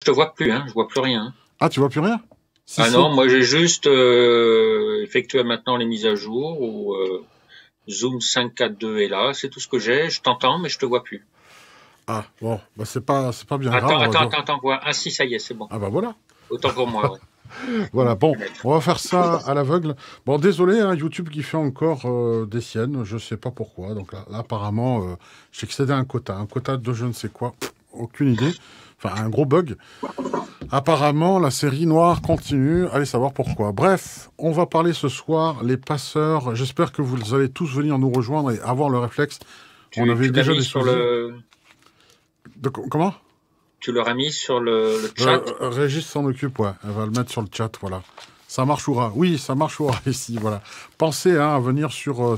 te vois plus, hein, je vois plus rien. Ah, tu vois plus rien? Si, Ah si. non, moi j'ai juste effectué maintenant les mises à jour où Zoom 5.4.2 est là, c'est tout ce que j'ai. Je t'entends, mais je te vois plus. Ah, bon, bah c'est pas bien grave, Attends, on va attends, dire. attends, attends, voir. Ah si, ça y est, c'est bon. Ah bah voilà. Autant pour moi, ouais. Voilà, bon, Je vais mettre. on va faire ça à l'aveugle. Bon, désolé, hein, YouTube qui fait encore des siennes, je sais pas pourquoi. Donc là, apparemment, j'ai excédé un quota de je ne sais quoi, aucune idée. Enfin, un gros bug. Apparemment, la série noire continue, allez savoir pourquoi. Bref, on va parler ce soir, les passeurs. J'espère que vous allez tous venir nous rejoindre et avoir le réflexe. On avait Tu l'as déjà mis des sur soucis. le, Comment tu l'auras mis sur le chat. Régis s'en occupe, ouais. Elle va le mettre sur le chat, voilà. Ça marchera. Oui, ça marchera ici, voilà. Pensez hein, à venir sur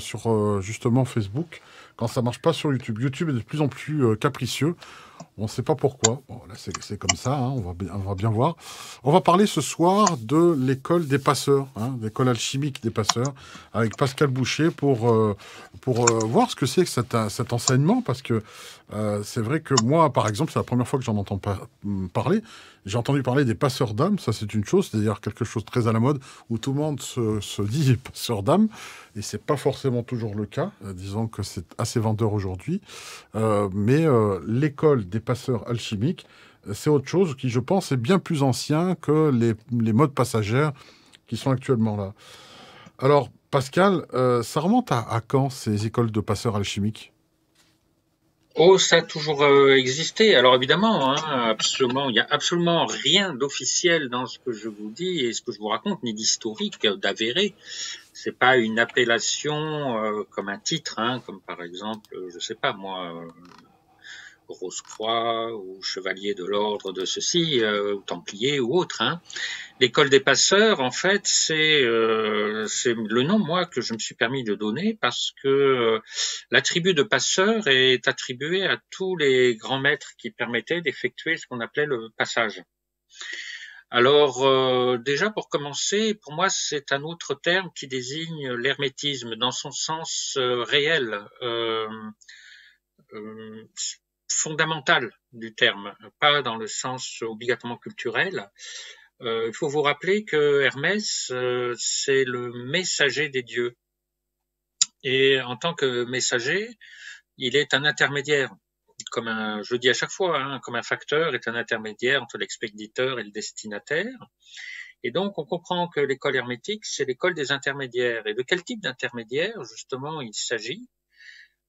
justement Facebook quand ça marche pas sur YouTube. YouTube est de plus en plus capricieux. On ne sait pas pourquoi. Bon, là, c'est comme ça, hein, on va bien voir. On va parler ce soir de l'école des passeurs, hein, l'école alchimique des passeurs, avec Pascal Boucher pour voir ce que c'est que cet enseignement, parce que c'est vrai que moi, par exemple, c'est la première fois que j'en entends parler. J'ai entendu parler des passeurs d'âmes, ça c'est une chose, c'est-à-dire quelque chose de très à la mode, où tout le monde se dit passeur d'âmes, et c'est pas forcément toujours le cas, disons que c'est assez vendeur aujourd'hui. Mais l'école des passeurs alchimiques, c'est autre chose qui, je pense, est bien plus ancien que les modes passagères qui sont actuellement là. Alors, Pascal, ça remonte à quand ces écoles de passeurs alchimiques? Oh, ça a toujours existé. Alors évidemment, hein, absolument, il n'y a absolument rien d'officiel dans ce que je vous dis et ce que je vous raconte, ni d'historique, d'avéré. C'est pas une appellation comme un titre, hein, comme par exemple, je sais pas moi, Rose-Croix ou Chevalier de l'Ordre de ceci, ou Templier ou autre. Hein. L'école des passeurs, en fait, c'est le nom moi que je me suis permis de donner parce que l'attribut de passeur est attribué à tous les grands maîtres qui permettaient d'effectuer ce qu'on appelait le passage. Alors déjà pour commencer, pour moi c'est un autre terme qui désigne l'hermétisme dans son sens réel, euh, fondamental du terme, pas dans le sens obligatoirement culturel. Il faut vous rappeler que Hermès, c'est le messager des dieux. Et en tant que messager, il est un intermédiaire, je le dis à chaque fois, hein, comme un facteur est un intermédiaire entre l'expéditeur et le destinataire. Et donc, on comprend que l'école hermétique, c'est l'école des intermédiaires. Et de quel type d'intermédiaire, justement, il s'agit?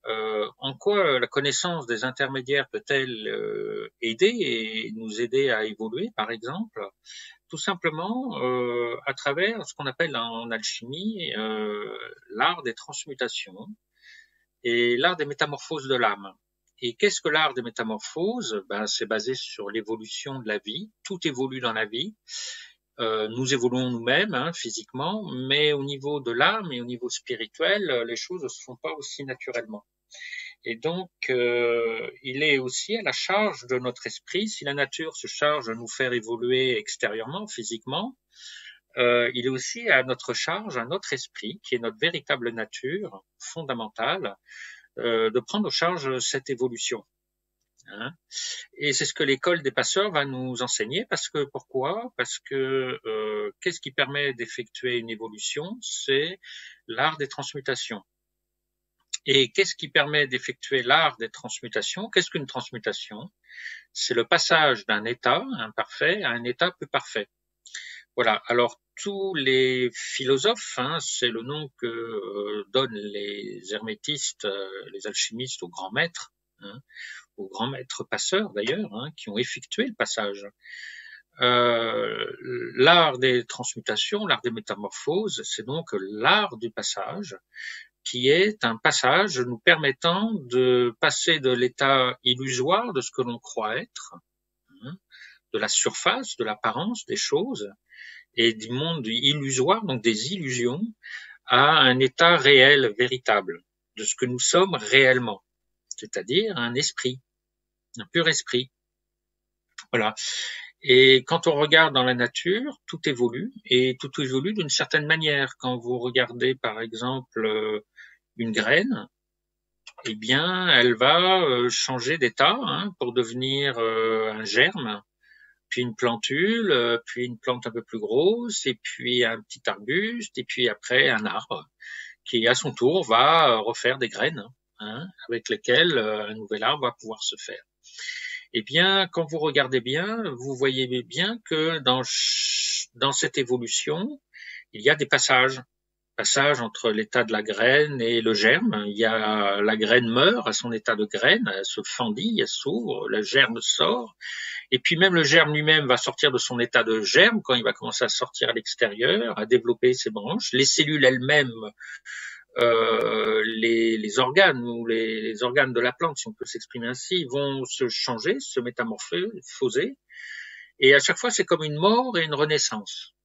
En quoi la connaissance des intermédiaires peut-elle aider et nous aider à évoluer, par exemple? Tout simplement à travers ce qu'on appelle en alchimie l'art des transmutations et l'art des métamorphoses de l'âme. Et qu'est-ce que l'art des métamorphoses? Ben, c'est basé sur l'évolution de la vie. Tout évolue dans la vie. Nous évoluons nous-mêmes hein, physiquement, mais au niveau de l'âme et au niveau spirituel, les choses ne se font pas aussi naturellement. Et donc, il est aussi à la charge de notre esprit. Si la nature se charge de nous faire évoluer extérieurement, physiquement, il est aussi à notre charge, à notre esprit, qui est notre véritable nature fondamentale, de prendre en charge cette évolution. Hein. Et c'est ce que l'école des passeurs va nous enseigner. Parce que pourquoi? Parce que qu'est-ce qui permet d'effectuer une évolution? C'est l'art des transmutations. Et qu'est-ce qui permet d'effectuer l'art des transmutations? Qu'est-ce qu'une transmutation? C'est le passage d'un état imparfait à un état plus parfait. Voilà. Alors tous les philosophes, hein, c'est le nom que donnent les hermétistes, les alchimistes aux grands maîtres, hein, aux grands maîtres passeurs d'ailleurs, hein, qui ont effectué le passage. L'art des transmutations, l'art des métamorphoses, c'est donc l'art du passage, qui est un passage nous permettant de passer de l'état illusoire de ce que l'on croit être, hein, de la surface, de l'apparence des choses, et du monde illusoire, donc des illusions, à un état réel, véritable, de ce que nous sommes réellement, c'est-à-dire un esprit, un pur esprit. Voilà. Et quand on regarde dans la nature, tout évolue, et tout évolue d'une certaine manière. Quand vous regardez, par exemple, une graine, eh bien, elle va changer d'état hein, pour devenir un germe, puis une plantule, puis une plante un peu plus grosse, et puis un petit arbuste, et puis après un arbre qui, à son tour, va refaire des graines, hein, avec lesquelles un nouvel arbre va pouvoir se faire. Eh bien, quand vous regardez bien, vous voyez bien que dans cette évolution, il y a des passages entre l'état de la graine et le germe. La graine meurt à son état de graine, elle se fendille, elle s'ouvre, le germe sort, et puis même le germe lui-même va sortir de son état de germe quand il va commencer à sortir à l'extérieur, à développer ses branches. Les cellules elles-mêmes, les organes ou les organes de la plante, si on peut s'exprimer ainsi, vont se changer, se métamorphoser, et à chaque fois c'est comme une mort et une renaissance.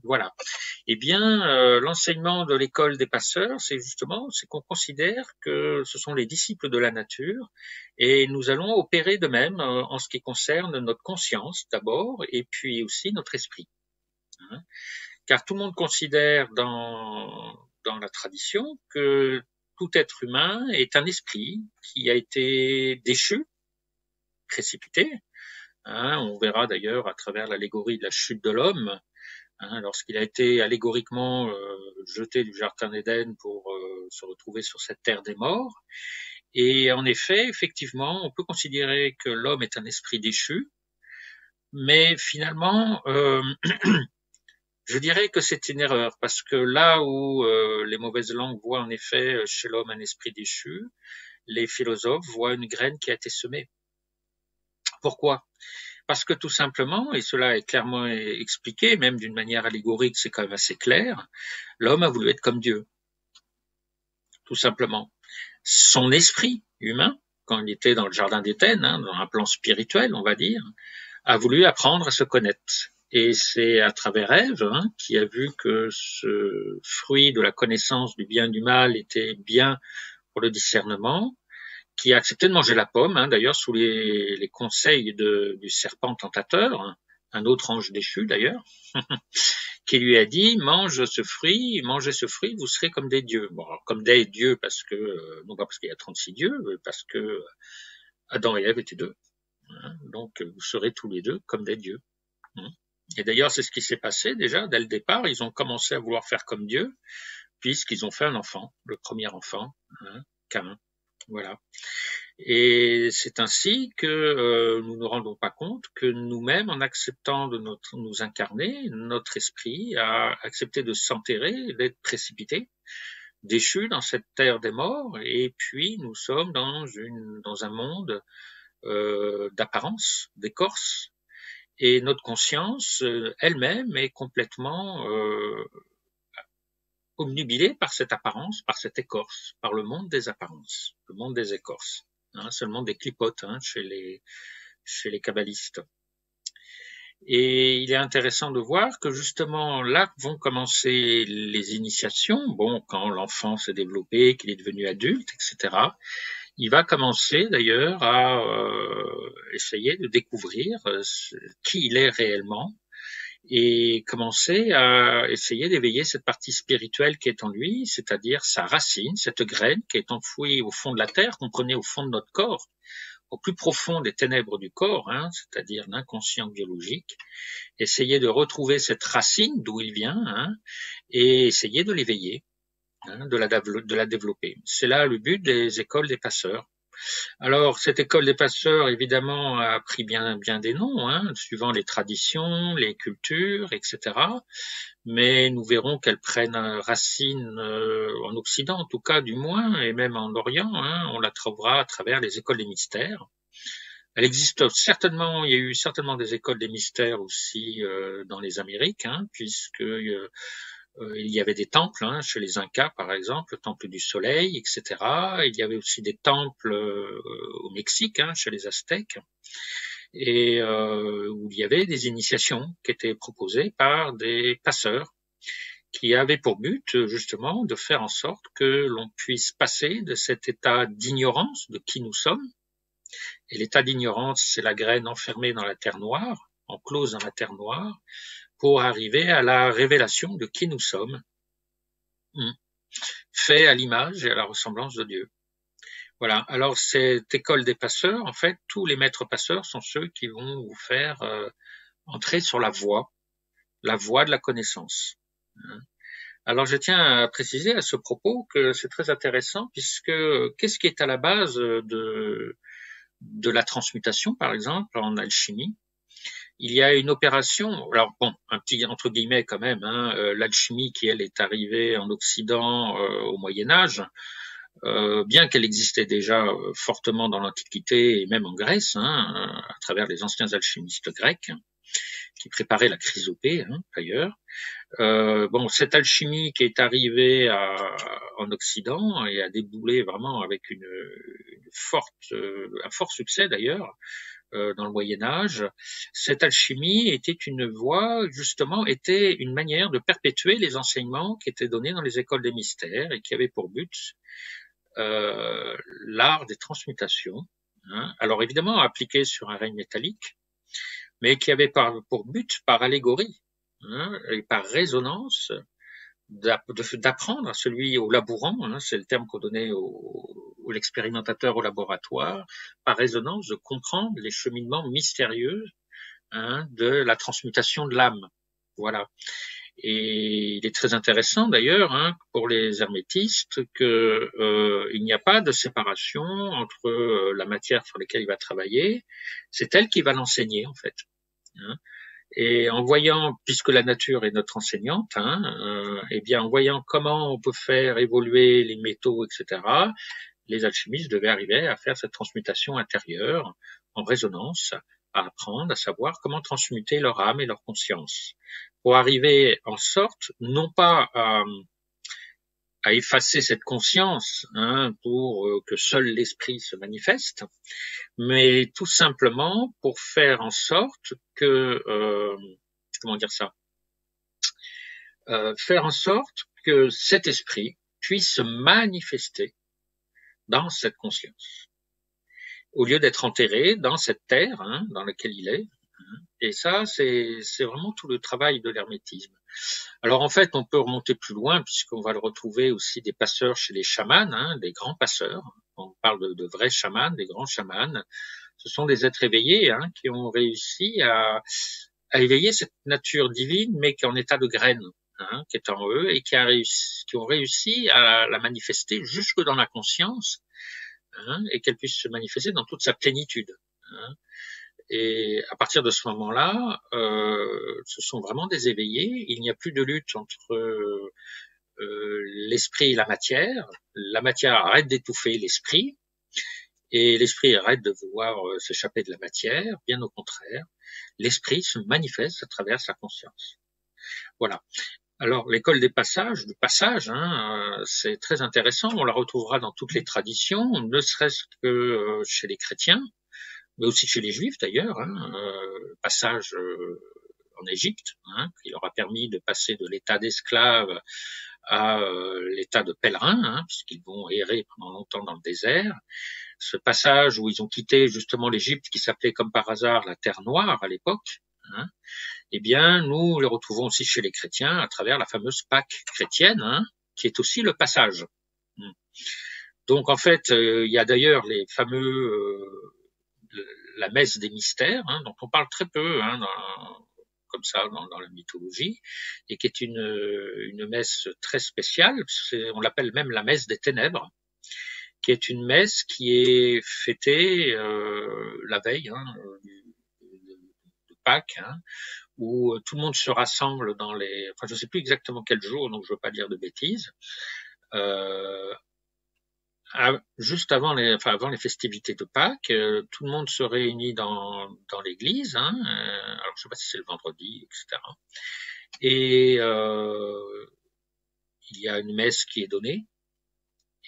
Voilà. Eh bien, l'enseignement de l'école des passeurs, c'est qu'on considère que ce sont les disciples de la nature, et nous allons opérer de même en ce qui concerne notre conscience d'abord, et puis aussi notre esprit. Hein. Car tout le monde considère dans la tradition que tout être humain est un esprit qui a été déchu, précipité. Hein. On verra d'ailleurs à travers l'allégorie de la chute de l'homme, hein, lorsqu'il a été allégoriquement jeté du jardin d'Éden pour se retrouver sur cette terre des morts. Et en effet, effectivement, on peut considérer que l'homme est un esprit déchu, mais finalement, je dirais que c'est une erreur, parce que là où les mauvaises langues voient en effet chez l'homme un esprit déchu, les philosophes voient une graine qui a été semée. Pourquoi ? Parce que tout simplement, et cela est clairement expliqué, même d'une manière allégorique, c'est quand même assez clair, l'homme a voulu être comme Dieu. Tout simplement. Son esprit humain, quand il était dans le jardin d'Éden, hein, dans un plan spirituel, on va dire, a voulu apprendre à se connaître. Et c'est à travers Ève, hein, qui a vu que ce fruit de la connaissance du bien et du mal était bien pour le discernement, qui a accepté de manger la pomme, hein, d'ailleurs sous les conseils du serpent tentateur, hein, un autre ange déchu d'ailleurs, qui lui a dit mangez ce fruit, vous serez comme des dieux. Bon, alors, comme des dieux parce que non pas parce qu'il y a 36 dieux, mais parce que Adam et Ève étaient deux. Hein, donc vous serez tous les deux comme des dieux. Hein. Et d'ailleurs c'est ce qui s'est passé déjà dès le départ. Ils ont commencé à vouloir faire comme Dieu, puisqu'ils ont fait un enfant, le premier enfant, hein, Caïn. Voilà. Et c'est ainsi que nous ne rendons pas compte que nous-mêmes, en acceptant de nous incarner, notre esprit a accepté de s'enterrer, d'être précipité, déchu dans cette terre des morts, et puis nous sommes dans un monde d'apparence, d'écorce, et notre conscience elle-même est complètement obnubilé par cette apparence, par cette écorce, par le monde des apparences, le monde des écorces, hein, seulement des clipotes, hein, chez les kabbalistes. Et il est intéressant de voir que justement là vont commencer les initiations. Bon, quand l'enfant s'est développé, qu'il est devenu adulte, etc., il va commencer d'ailleurs à essayer de découvrir qui il est réellement, et commencer à essayer d'éveiller cette partie spirituelle qui est en lui, c'est-à-dire sa racine, cette graine qui est enfouie au fond de la terre, comprenez au fond de notre corps, au plus profond des ténèbres du corps, hein, c'est-à-dire l'inconscient biologique, essayer de retrouver cette racine d'où il vient, hein, et essayer de l'éveiller, hein, de la développer. C'est là le but des écoles des passeurs. Alors, cette école des passeurs, évidemment, a pris bien des noms, hein, suivant les traditions, les cultures, etc. Mais nous verrons qu'elles prennent racine en Occident, en tout cas, du moins, et même en Orient. Hein, on la trouvera à travers les écoles des mystères. Elle existe certainement, il y a eu certainement des écoles des mystères aussi dans les Amériques, hein, puisque il y avait des temples, hein, chez les Incas par exemple, le temple du soleil, etc. Il y avait aussi des temples au Mexique, hein, chez les Aztèques, et où il y avait des initiations qui étaient proposées par des passeurs qui avaient pour but justement de faire en sorte que l'on puisse passer de cet état d'ignorance de qui nous sommes. Et l'état d'ignorance, c'est la graine enfermée dans la terre noire, enclose dans la terre noire, pour arriver à la révélation de qui nous sommes, fait à l'image et à la ressemblance de Dieu. Voilà. Alors, cette école des passeurs, en fait, tous les maîtres passeurs sont ceux qui vont vous faire entrer sur la voie de la connaissance. Alors je tiens à préciser à ce propos que c'est très intéressant puisque qu'est-ce qui est à la base de la transmutation, par exemple, en alchimie? Il y a une opération, alors bon, un petit entre guillemets quand même, l'alchimie qui elle est arrivée en Occident au Moyen Âge, bien qu'elle existait déjà fortement dans l'Antiquité et même en Grèce, à travers les anciens alchimistes grecs qui préparaient la chrysopée, d'ailleurs. Bon, cette alchimie qui est arrivée en Occident et a déboulé vraiment avec un fort succès d'ailleurs dans le Moyen Âge, cette alchimie était était une manière de perpétuer les enseignements qui étaient donnés dans les écoles des mystères et qui avaient pour but l'art des transmutations. Alors évidemment appliqué sur un règne métallique, mais qui avait pour but, par allégorie et par résonance, d'apprendre à celui au labourant, c'est le terme qu'on donnait au l'expérimentateur au laboratoire, par résonance de comprendre les cheminements mystérieux de la transmutation de l'âme. Voilà. Et il est très intéressant d'ailleurs pour les hermétistes que il n'y a pas de séparation entre la matière sur laquelle il va travailler, c'est elle qui va l'enseigner en fait. Et en voyant, puisque la nature est notre enseignante, eh bien en voyant comment on peut faire évoluer les métaux, etc., les alchimistes devaient arriver à faire cette transmutation intérieure en résonance, à apprendre, à savoir comment transmuter leur âme et leur conscience, pour arriver en sorte, non pas à effacer cette conscience pour que seul l'esprit se manifeste, mais tout simplement pour faire en sorte que comment dire ça, faire en sorte que cet esprit puisse se manifester dans cette conscience, au lieu d'être enterré dans cette terre dans laquelle il est. Et ça, c'est vraiment tout le travail de l'hermétisme. Alors en fait, on peut remonter plus loin puisqu'on va le retrouver aussi des passeurs chez les chamans, des grands passeurs. On parle de vrais chamans, des grands chamans. Ce sont des êtres éveillés qui ont réussi à éveiller cette nature divine, mais qui est en état de graine, qui est en eux et qui ont réussi à la manifester jusque dans la conscience, et qu'elle puisse se manifester dans toute sa plénitude. Et à partir de ce moment-là, ce sont vraiment des éveillés. Il n'y a plus de lutte entre l'esprit et la matière. La matière arrête d'étouffer l'esprit et l'esprit arrête de vouloir s'échapper de la matière. Bien au contraire, l'esprit se manifeste à travers sa conscience. Voilà. Alors l'école du passage, c'est très intéressant. On la retrouvera dans toutes les traditions, ne serait-ce que chez les chrétiens, mais aussi chez les juifs d'ailleurs. Passage en Égypte, qui leur a permis de passer de l'état d'esclave à l'état de pèlerin, puisqu'ils vont errer pendant longtemps dans le désert. Ce passage où ils ont quitté justement l'Égypte, qui s'appelait comme par hasard la Terre Noire à l'époque, eh bien, nous le retrouvons aussi chez les chrétiens à travers la fameuse Pâque chrétienne, qui est aussi le passage. Donc, en fait, il y a d'ailleurs les la messe des mystères, dont on parle très peu, comme ça, dans la mythologie, et qui est une messe très spéciale. On l'appelle même la messe des ténèbres, qui est une messe qui est fêtée la veille de Pâques, où tout le monde se rassemble enfin je sais plus exactement quel jour, donc je veux pas dire de bêtises, juste avant les festivités de Pâques, tout le monde se réunit dans l'église, alors je sais pas si c'est le vendredi, etc. Et il y a une messe qui est donnée,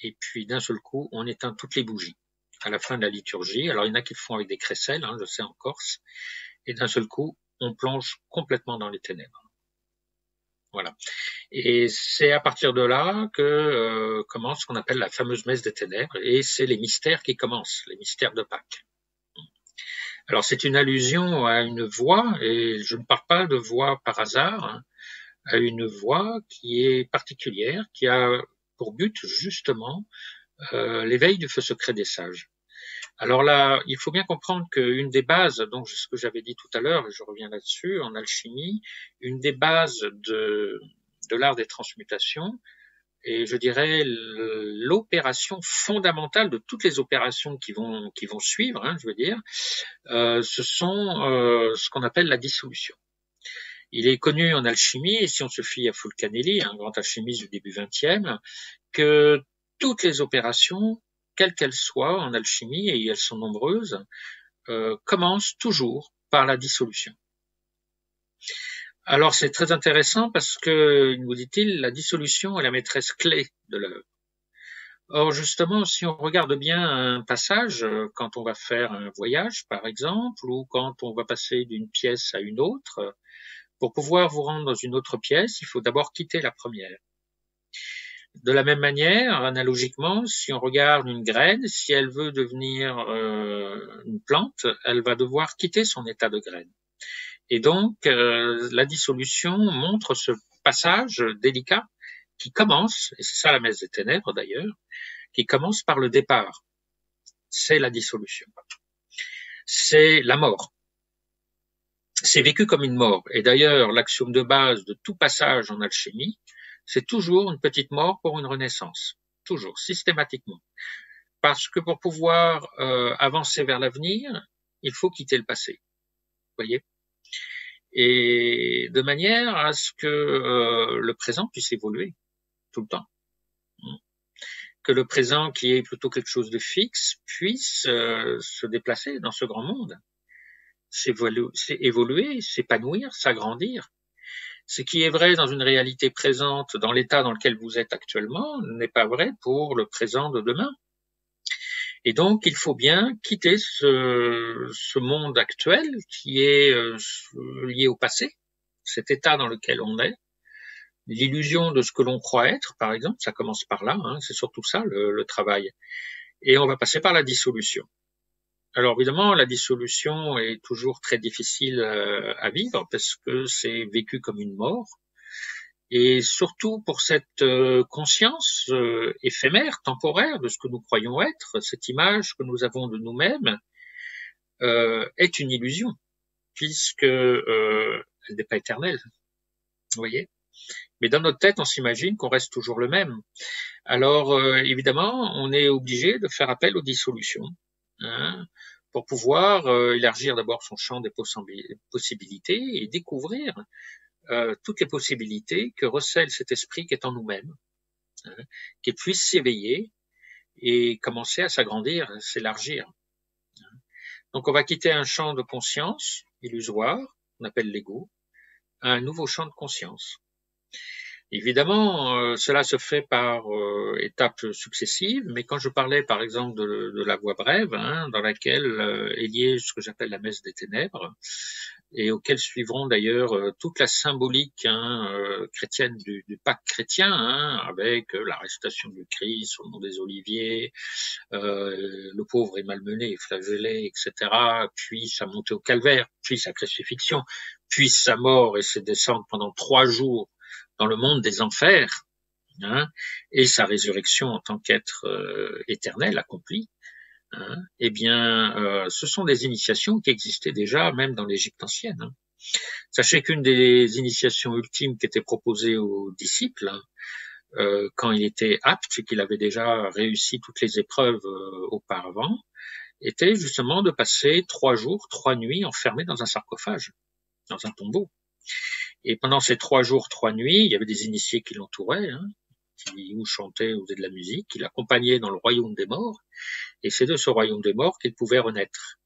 et puis d'un seul coup, on éteint toutes les bougies à la fin de la liturgie. Alors il y en a qui le font avec des crécelles, je sais en Corse, et d'un seul coup, on plonge complètement dans les ténèbres. Voilà. Et c'est à partir de là que commence ce qu'on appelle la fameuse messe des ténèbres, et c'est les mystères qui commencent, les mystères de Pâques. Alors c'est une allusion à une voie, et je ne parle pas de voie par hasard, à une voie qui est particulière, qui a pour but justement l'éveil du feu secret des sages. Alors là, il faut bien comprendre qu'une des bases, donc ce que j'avais dit tout à l'heure, et je reviens là-dessus, en alchimie, une des bases de l'art des transmutations, et je dirais l'opération fondamentale de toutes les opérations qui vont suivre, hein, je veux dire, ce sont ce qu'on appelle la dissolution. Il est connu en alchimie, et si on se fie à Fulcanelli, un grand alchimiste du début XXe, que toutes les opérations, quelles qu'elles soient en alchimie, et elles sont nombreuses, commencent toujours par la dissolution. Alors c'est très intéressant parce que, nous dit-il, la dissolution est la maîtresse clé de l'œuvre. Or justement, si on regarde bien un passage, quand on va faire un voyage par exemple, ou quand on va passer d'une pièce à une autre, pour pouvoir vous rendre dans une autre pièce, il faut d'abord quitter la première. De la même manière, analogiquement, si on regarde une graine, si elle veut devenir une plante, elle va devoir quitter son état de graine. Et donc, la dissolution montre ce passage délicat qui commence, et c'est ça la messe des ténèbres d'ailleurs, qui commence par le départ. C'est la dissolution. C'est la mort. C'est vécu comme une mort. Et d'ailleurs, l'axiome de base de tout passage en alchimie, c'est toujours une petite mort pour une renaissance. Toujours, systématiquement. Parce que pour pouvoir avancer vers l'avenir, il faut quitter le passé. Vous voyez ? Et de manière à ce que le présent puisse évoluer tout le temps. Que le présent, qui est plutôt quelque chose de fixe, puisse se déplacer dans ce grand monde, évoluer, s'épanouir, s'agrandir. Ce qui est vrai dans une réalité présente, dans l'état dans lequel vous êtes actuellement, n'est pas vrai pour le présent de demain. Et donc, il faut bien quitter ce monde actuel qui est lié au passé, cet état dans lequel on est, l'illusion de ce que l'on croit être, par exemple, ça commence par là, hein, c'est surtout ça le travail. Et on va passer par la dissolution. Alors évidemment, la dissolution est toujours très difficile à vivre parce que c'est vécu comme une mort. Et surtout pour cette conscience éphémère, temporaire de ce que nous croyons être, cette image que nous avons de nous-mêmes est une illusion, puisque elle n'est pas éternelle. Vous voyez ? Mais dans notre tête, on s'imagine qu'on reste toujours le même. Alors évidemment, on est obligé de faire appel aux dissolutions, hein, pour pouvoir élargir d'abord son champ des possibilités et découvrir toutes les possibilités que recèle cet esprit qui est en nous-mêmes, hein, qu'il puisse s'éveiller et commencer à s'agrandir, à s'élargir. Donc on va quitter un champ de conscience illusoire, qu'on appelle l'ego, à un nouveau champ de conscience. Évidemment, cela se fait par étapes successives, mais quand je parlais par exemple de la voie brève, hein, dans laquelle est liée ce que j'appelle la messe des ténèbres, et auquel suivront d'ailleurs toute la symbolique chrétienne du Pâques chrétien, hein, avec l'arrestation du Christ au nom des Oliviers, le pauvre est malmené et flagellé, etc., puis sa montée au calvaire, puis sa crucifixion, puis sa mort et ses descentes pendant 3 jours dans le monde des enfers, hein, et sa résurrection en tant qu'être éternel accompli, hein, eh bien, ce sont des initiations qui existaient déjà même dans l'Égypte ancienne. Hein. Sachez qu'une des initiations ultimes qui était proposée aux disciples, hein, quand il était apte, qu'il avait déjà réussi toutes les épreuves auparavant, était justement de passer 3 jours, 3 nuits enfermés dans un sarcophage, dans un tombeau. Et pendant ces 3 jours, 3 nuits, il y avait des initiés qui l'entouraient, hein, qui ou chantaient ou faisaient de la musique, qui l'accompagnaient dans le royaume des morts, et c'est de ce royaume des morts qu'il pouvait renaître.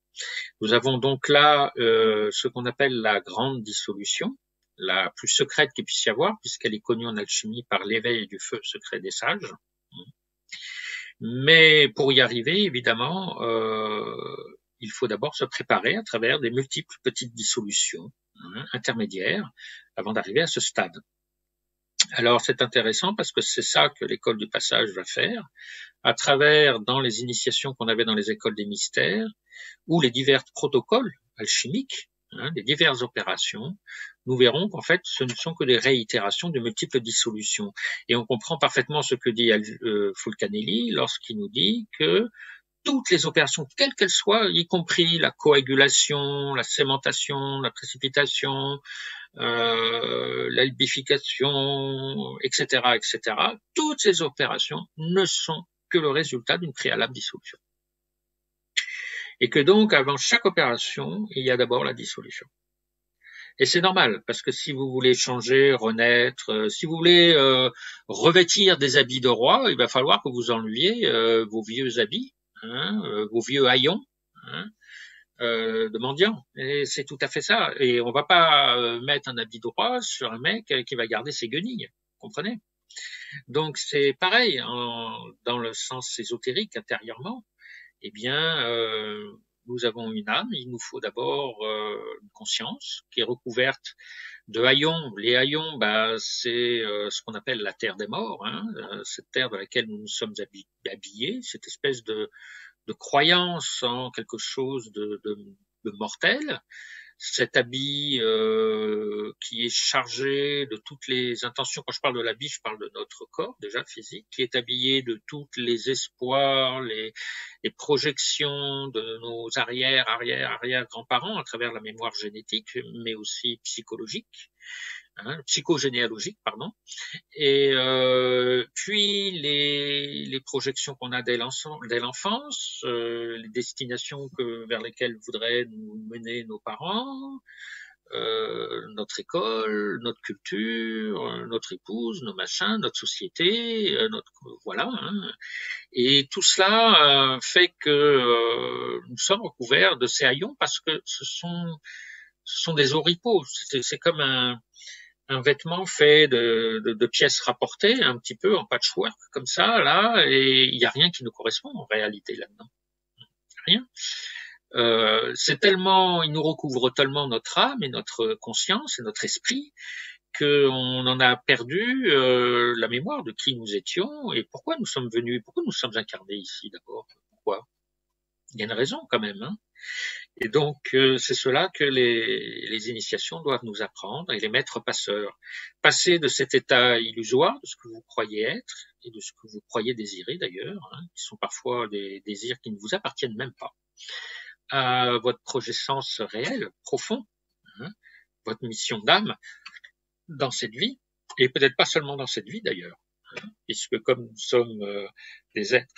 Nous avons donc là ce qu'on appelle la grande dissolution, la plus secrète qu'il puisse y avoir, puisqu'elle est connue en alchimie par l'éveil du feu secret des sages. Mais pour y arriver, évidemment, il faut d'abord se préparer à travers des multiples petites dissolutions, hein, intermédiaires, avant d'arriver à ce stade. Alors c'est intéressant parce que c'est ça que l'école du passage va faire, à travers dans les initiations qu'on avait dans les écoles des mystères, ou les divers protocoles alchimiques, hein, les diverses opérations, nous verrons qu'en fait ce ne sont que des réitérations de multiples dissolutions. Et on comprend parfaitement ce que dit Fulcanelli lorsqu'il nous dit que toutes les opérations, quelles qu'elles soient, y compris la coagulation, la cémentation, la précipitation, l'albification, etc., etc., toutes ces opérations ne sont que le résultat d'une préalable dissolution. Et que donc, avant chaque opération, il y a d'abord la dissolution. Et c'est normal, parce que si vous voulez changer, renaître, si vous voulez revêtir des habits de roi, il va falloir que vous enleviez vos vieux habits, vos vieux haillons de mendiant. Et c'est tout à fait ça. Et on va pas mettre un habit de roi sur un mec qui va garder ses guenilles, comprenez? Donc c'est pareil, dans le sens ésotérique, intérieurement, eh bien, nous avons une âme, il nous faut d'abord une conscience qui est recouverte de haillons. Les haillons, c'est ce qu'on appelle la terre des morts, cette terre dans laquelle nous nous sommes habillés, cette espèce de croyance en quelque chose de mortel, cet habit qui est chargé de toutes les intentions. Quand je parle de l'habit, je parle de notre corps déjà physique, qui est habillé de tous les espoirs, les projections de nos arrière grands-parents à travers la mémoire génétique, mais aussi psychologique, psychogénéalogique, pardon. Et puis les projections qu'on a dès l'enfance, les destinations vers lesquelles voudraient nous mener nos parents, notre école, notre culture, notre épouse, nos machins, notre société, voilà. Et tout cela fait que nous sommes recouverts de ces haillons parce que ce sont des oripeaux. C'est comme un vêtement fait de pièces rapportées, un petit peu en patchwork, comme ça, là, et il n'y a rien qui nous correspond en réalité là-dedans. Rien. Il nous recouvre tellement notre âme et notre conscience et notre esprit qu'on en a perdu la mémoire de qui nous étions et pourquoi nous sommes venus, pourquoi nous sommes incarnés ici d'abord. Pourquoi? Il y a une raison quand même, Et donc, c'est cela que les initiations doivent nous apprendre et les maîtres passeurs. Passer de cet état illusoire, de ce que vous croyez être et de ce que vous croyez désirer d'ailleurs, qui sont parfois des désirs qui ne vous appartiennent même pas, à votre projet sens réel, profond, votre mission d'âme dans cette vie, et peut-être pas seulement dans cette vie d'ailleurs, puisque comme nous sommes des êtres,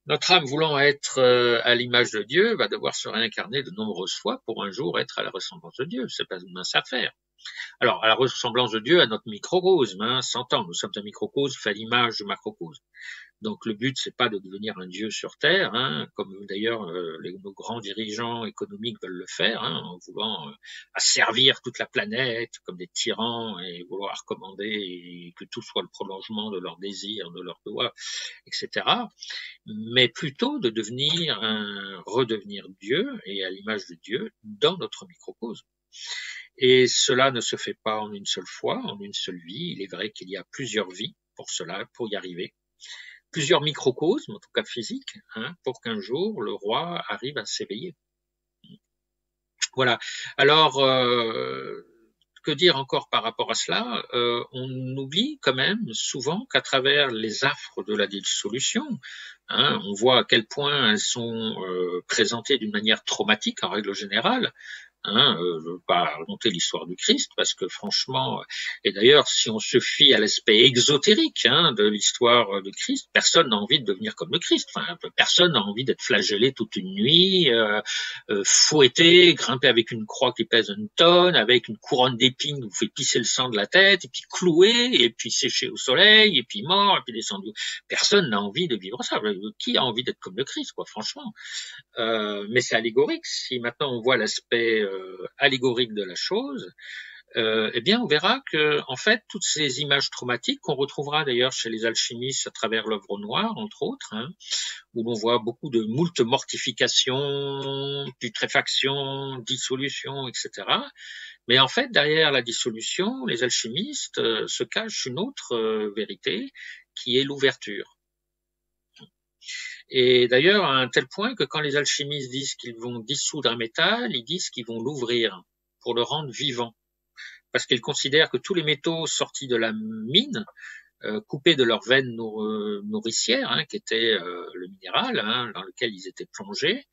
notre âme voulant être à l'image de Dieu va devoir se réincarner de nombreuses fois pour un jour être à la ressemblance de Dieu. C'est pas une mince affaire. Alors, à la ressemblance de Dieu, à notre microcosme, s'entend, nous sommes un microcosme fait à l'image du macrocosme. Donc le but, c'est pas de devenir un dieu sur Terre, comme d'ailleurs nos grands dirigeants économiques veulent le faire, en voulant asservir toute la planète comme des tyrans et vouloir commander et que tout soit le prolongement de leurs désirs, de leurs doigts, etc. Mais plutôt de redevenir Dieu et à l'image de Dieu dans notre microcosme. Et cela ne se fait pas en une seule fois, en une seule vie. Il est vrai qu'il y a plusieurs vies pour cela, pour y arriver. Plusieurs microcosmes, en tout cas physiques, pour qu'un jour le roi arrive à s'éveiller. Voilà. Alors, que dire encore par rapport à cela? On oublie quand même souvent qu'à travers les affres de la dissolution, on voit à quel point elles sont présentées d'une manière traumatique en règle générale. Je ne veux pas raconter l'histoire du Christ parce que franchement, et d'ailleurs si on se fie à l'aspect exotérique de l'histoire du Christ, personne n'a envie de devenir comme le Christ. Personne n'a envie d'être flagellé toute une nuit, fouetté, grimpé avec une croix qui pèse une tonne, avec une couronne d'épines qui vous fait pisser le sang de la tête, et puis cloué, et puis séché au soleil, et puis mort, et puis descendu. Personne n'a envie de vivre ça. Qui a envie d'être comme le Christ, quoi, franchement? Mais c'est allégorique. Si maintenant on voit l'aspect allégorique de la chose, eh bien on verra que en fait toutes ces images traumatiques qu'on retrouvera d'ailleurs chez les alchimistes à travers l'œuvre noire entre autres, où l'on voit beaucoup de moult mortifications, putréfaction, dissolution, etc. Mais en fait derrière la dissolution, les alchimistes se cachent une autre vérité qui est l'ouverture. Et d'ailleurs, à un tel point que quand les alchimistes disent qu'ils vont dissoudre un métal, ils disent qu'ils vont l'ouvrir pour le rendre vivant. Parce qu'ils considèrent que tous les métaux sortis de la mine coupés de leur veine nourricière, qui était le minéral dans lequel ils étaient plongés,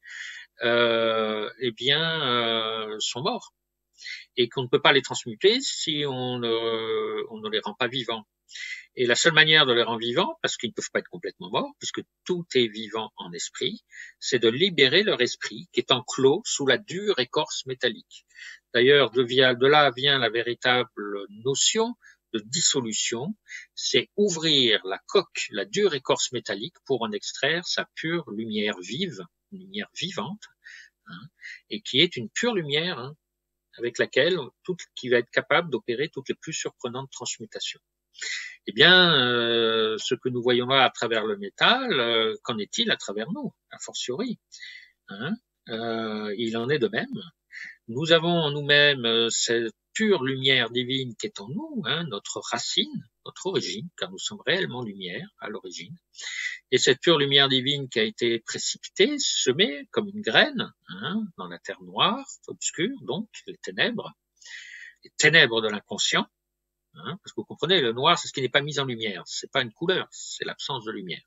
eh bien, sont morts. Et qu'on ne peut pas les transmuter si on ne les rend pas vivants. Et la seule manière de les rendre vivants, parce qu'ils ne peuvent pas être complètement morts, puisque tout est vivant en esprit, c'est de libérer leur esprit, qui est enclos sous la dure écorce métallique. D'ailleurs, de là vient la véritable notion de dissolution, c'est ouvrir la coque, la dure écorce métallique, pour en extraire sa pure lumière vive, une lumière vivante, et qui est une pure lumière, avec laquelle qui va être capable d'opérer toutes les plus surprenantes transmutations. Eh bien, ce que nous voyons là à travers le métal, qu'en est-il à travers nous, a fortiori, il en est de même. Nous avons en nous-mêmes cette pure lumière divine qui est en nous, notre racine, notre origine, car nous sommes réellement lumière à l'origine. Et cette pure lumière divine qui a été précipitée, semée comme une graine dans la terre noire, obscure, donc les ténèbres de l'inconscient. Parce que vous comprenez, le noir, c'est ce qui n'est pas mis en lumière. C'est pas une couleur, c'est l'absence de lumière.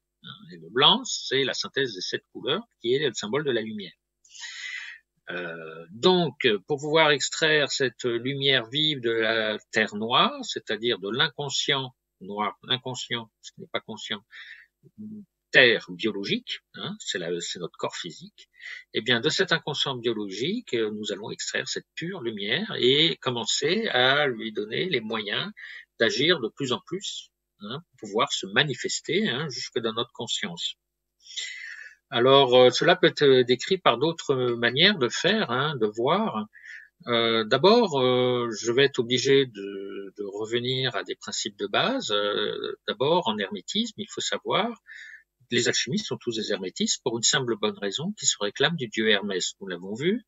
Et le blanc, c'est la synthèse de cette couleur qui est le symbole de la lumière. Donc, pour pouvoir extraire cette lumière vive de la terre noire, c'est-à-dire de l'inconscient noir, l'inconscient, ce qui n'est pas conscient, terre biologique, c'est notre corps physique, et bien de cet inconscient biologique, nous allons extraire cette pure lumière et commencer à lui donner les moyens d'agir de plus en plus, pour pouvoir se manifester jusque dans notre conscience. Alors, cela peut être décrit par d'autres manières de faire, de voir. D'abord, je vais être obligé de revenir à des principes de base. D'abord, en hermétisme, il faut savoir les alchimistes sont tous des hermétistes pour une simple bonne raison qui se réclament du dieu Hermès. Nous l'avons vu,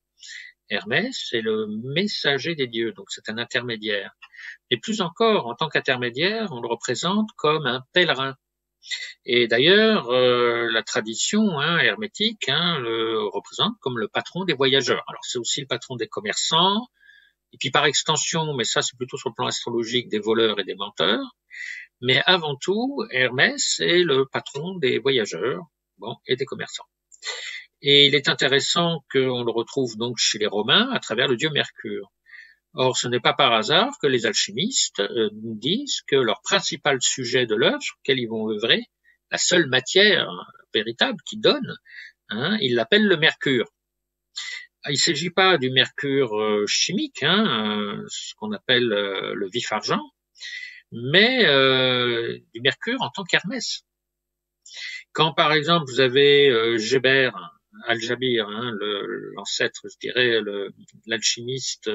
Hermès, c'est le messager des dieux, donc c'est un intermédiaire. Et plus encore, en tant qu'intermédiaire, on le représente comme un pèlerin. Et d'ailleurs, la tradition hermétique le représente comme le patron des voyageurs. Alors c'est aussi le patron des commerçants, et puis par extension, mais ça c'est plutôt sur le plan astrologique, des voleurs et des menteurs. Mais avant tout, Hermès est le patron des voyageurs et des commerçants. Et il est intéressant qu'on le retrouve donc chez les Romains à travers le dieu Mercure. Or, ce n'est pas par hasard que les alchimistes nous disent que leur principal sujet de l'œuvre sur lequel ils vont œuvrer, la seule matière véritable qui donne, ils l'appellent le mercure. Il ne s'agit pas du mercure chimique, ce qu'on appelle le vif argent, mais du mercure en tant qu'Hermès. Quand par exemple vous avez Geber, Al-Jabir, l'ancêtre, je dirais, l'alchimiste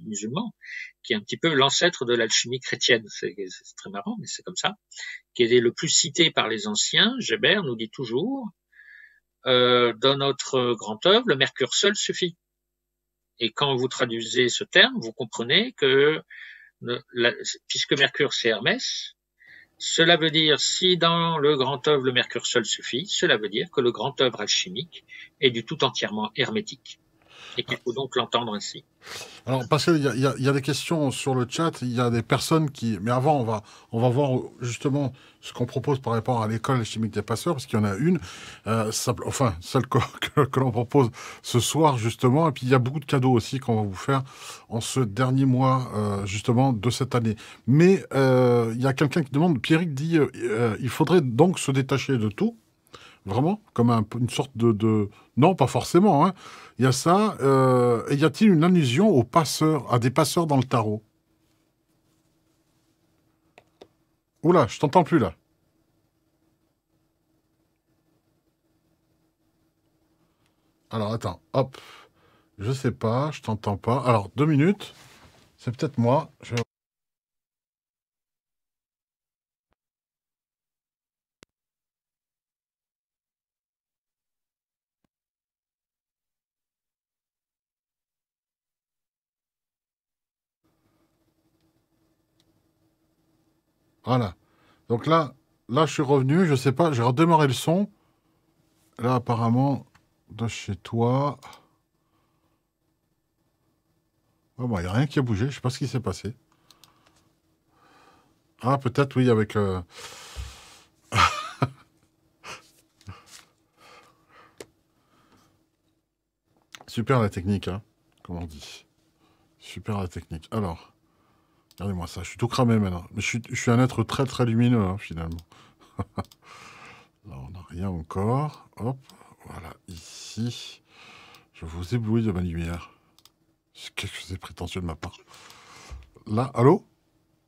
musulman, qui est un petit peu l'ancêtre de l'alchimie chrétienne, c'est très marrant, mais c'est comme ça, qui est le plus cité par les anciens, Geber nous dit toujours, dans notre grand œuvre, le mercure seul suffit. Et quand vous traduisez ce terme, vous comprenez que puisque Mercure c'est Hermès, cela veut dire, si dans le grand œuvre le mercure seul suffit, cela veut dire que le grand œuvre alchimique est du tout entièrement hermétique. Et qu'il faut donc l'entendre ainsi. Alors, parce qu'il y a des questions sur le chat, il y a des personnes qui... Mais avant, on va voir justement ce qu'on propose par rapport à l'école chimique des passeurs, parce qu'il y en a une, celle que l'on propose ce soir, justement. Et puis, il y a beaucoup de cadeaux aussi qu'on va vous faire en ce dernier mois, justement, de cette année. Mais il y a quelqu'un qui demande, Pierrick dit, il faudrait donc se détacher de tout. Vraiment? Comme une sorte de... Non, pas forcément. Il y a ça. Et y a-t-il une allusion aux passeurs, à des passeurs dans le tarot? Oula, je t'entends plus là. Alors attends, hop. Je sais pas, je t'entends pas. Alors, 2 minutes. C'est peut-être moi. Voilà. Donc là, je suis revenu. Je sais pas, j'ai redémarré le son. Là, apparemment, de chez toi. Oh, bah, il n'y a rien qui a bougé. Je sais pas ce qui s'est passé. Ah, peut-être, oui, avec... Super la technique, hein, comme on dit. Super la technique. Alors, regardez-moi ça, je suis tout cramé maintenant. Mais je suis un être très très lumineux, hein, finalement. Là, on n'a rien encore. Hop, voilà, ici. Je vous éblouis de ma lumière. Qu'est-ce que c'est prétentieux de ma part. Là, allô?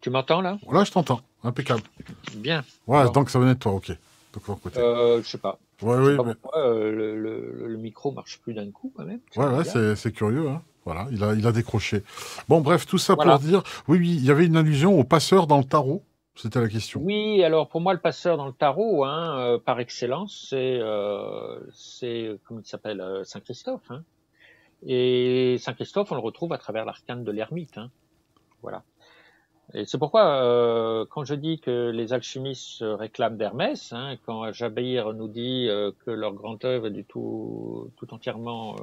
Tu m'entends là? Là, je t'entends. Impeccable. Bien. Ouais, Bon, donc ça venait de toi, ok. Donc, de ton côté. je sais pas. Ouais, Je sais oui, pas mais... pourquoi le micro marche plus d'un coup quand même. Ouais, C'est ouais, bizarre. c'est curieux, hein. Voilà, il a décroché. Bon, bref, tout ça pour Voilà. dire... Oui, oui, il y avait une allusion au passeur dans le tarot. C'était la question. Oui, alors pour moi le passeur dans le tarot, hein, par excellence, c'est comment il s'appelle, Saint Christophe. Hein. Et Saint Christophe, on le retrouve à travers l'arcane de l'ermite. Hein. Voilà. Et c'est pourquoi, quand je dis que les alchimistes se réclament d'Hermès, hein, quand Jabir nous dit que leur grand œuvre est du tout entièrement,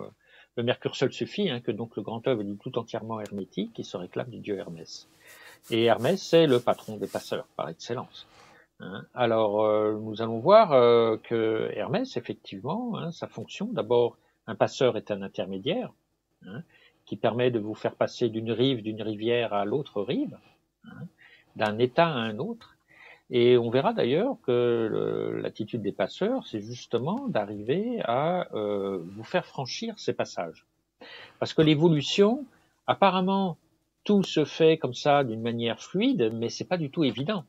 le mercure seul suffit, hein, que donc le grand œuvre est du tout entièrement hermétique, ils se réclament du dieu Hermès. Et Hermès, c'est le patron des passeurs, par excellence. Hein. Alors, nous allons voir que Hermès, effectivement, hein, sa fonction, d'abord, un passeur est un intermédiaire, hein, qui permet de vous faire passer d'une rive, d'une rivière à l'autre rive, hein, d'un état à un autre. Et on verra d'ailleurs que l'attitude des passeurs, c'est justement d'arriver à vous faire franchir ces passages. Parce que l'évolution, apparemment, tout se fait comme ça d'une manière fluide, mais c'est pas du tout évident.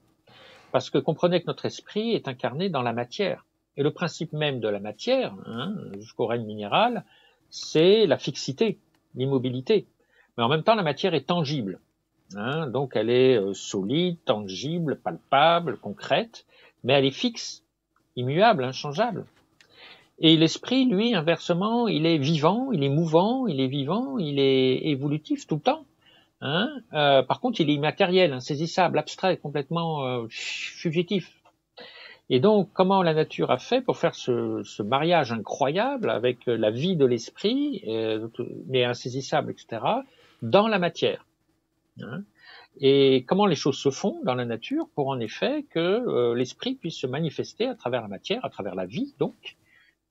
Parce que comprenez que notre esprit est incarné dans la matière. Et le principe même de la matière, hein, jusqu'au règne minéral, c'est la fixité, l'immobilité. Mais en même temps, la matière est tangible. Hein, donc elle est solide, tangible, palpable, concrète, mais elle est fixe, immuable, inchangeable. Et l'esprit, lui, inversement, il est vivant, il est mouvant, il est vivant, il est évolutif tout le temps. Hein. Par contre, il est immatériel, insaisissable, abstrait, complètement fugitif. Et donc, comment la nature a fait pour faire ce mariage incroyable avec la vie de l'esprit, mais insaisissable, etc., dans la matière. Hein. Et comment les choses se font dans la nature pour en effet que l'esprit puisse se manifester à travers la matière, à travers la vie donc.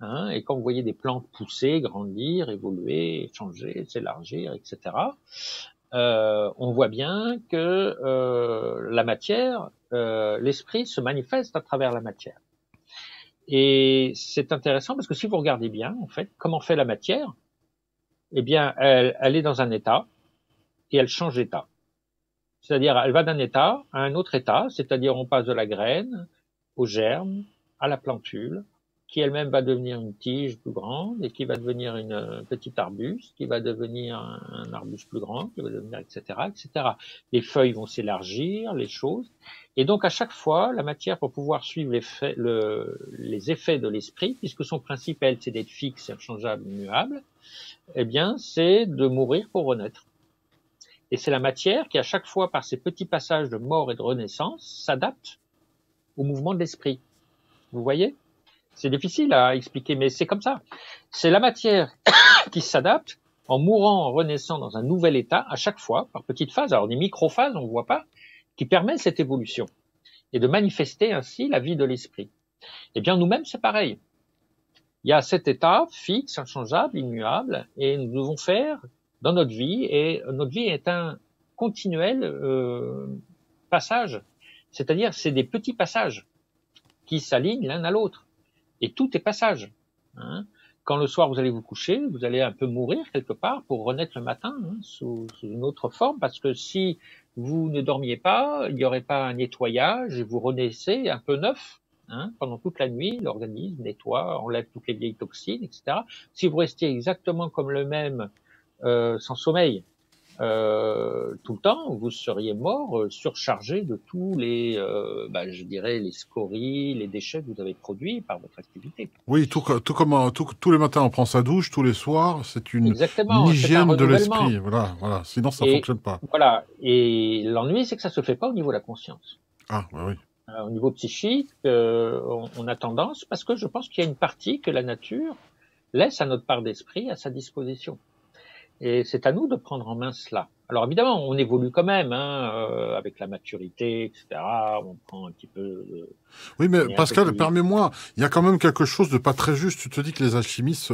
Hein, et quand vous voyez des plantes pousser, grandir, évoluer, changer, s'élargir, etc., on voit bien que la matière, l'esprit se manifeste à travers la matière. Et c'est intéressant parce que si vous regardez bien, en fait, comment fait la matière, eh bien, elle est dans un état et elle change d'état. C'est-à-dire, elle va d'un état à un autre état, c'est-à-dire on passe de la graine au germe, à la plantule, qui elle-même va devenir une tige plus grande et qui va devenir une petite arbuste, qui va devenir un arbuste plus grand, qui va devenir, etc., etc. Les feuilles vont s'élargir, les choses. Et donc, à chaque fois, la matière, pour pouvoir suivre les effets de l'esprit, puisque son principe, elle, c'est d'être fixe, inchangeable, immuable, eh bien, c'est de mourir pour renaître. Et c'est la matière qui, à chaque fois, par ces petits passages de mort et de renaissance, s'adapte au mouvement de l'esprit. Vous voyez? C'est difficile à expliquer, mais c'est comme ça. C'est la matière qui s'adapte en mourant, en renaissant dans un nouvel état, à chaque fois, par petites phases, alors des microphases, on ne voit pas, qui permet cette évolution et de manifester ainsi la vie de l'esprit. Eh bien, nous-mêmes, c'est pareil. Il y a cet état fixe, inchangeable, immuable, et nous devons faire dans notre vie, et notre vie est un continuel passage. C'est-à-dire, c'est des petits passages qui s'alignent l'un à l'autre. Et tout est passage. Hein. Quand le soir vous allez vous coucher, vous allez un peu mourir quelque part pour renaître le matin hein, sous une autre forme, parce que si vous ne dormiez pas, il n'y aurait pas un nettoyage et vous renaissez un peu neuf. Hein, pendant toute la nuit, l'organisme nettoie, enlève toutes les vieilles toxines, etc. Si vous restiez exactement comme le même sans sommeil tout le temps, vous seriez mort, surchargé de tous les, je dirais, les scories, les déchets que vous avez produits par votre activité. Oui, tous les matins, on prend sa douche, tous les soirs, c'est une Exactement, c'est un hygiène de renouvellement. l'esprit. Voilà, voilà. Sinon, ça Et fonctionne pas. voilà. Et l'ennui, c'est que ça se fait pas au niveau de la conscience. Ah, bah oui. Au niveau psychique, on a tendance, parce que je pense qu'il y a une partie que la nature laisse à notre part d'esprit à sa disposition. Et c'est à nous de prendre en main cela. Alors évidemment, on évolue quand même, hein, avec la maturité, etc. On prend un petit peu, Oui, mais on est un peu Pascal, plus. permets-moi, il y a quand même quelque chose de pas très juste. Tu te dis que les alchimistes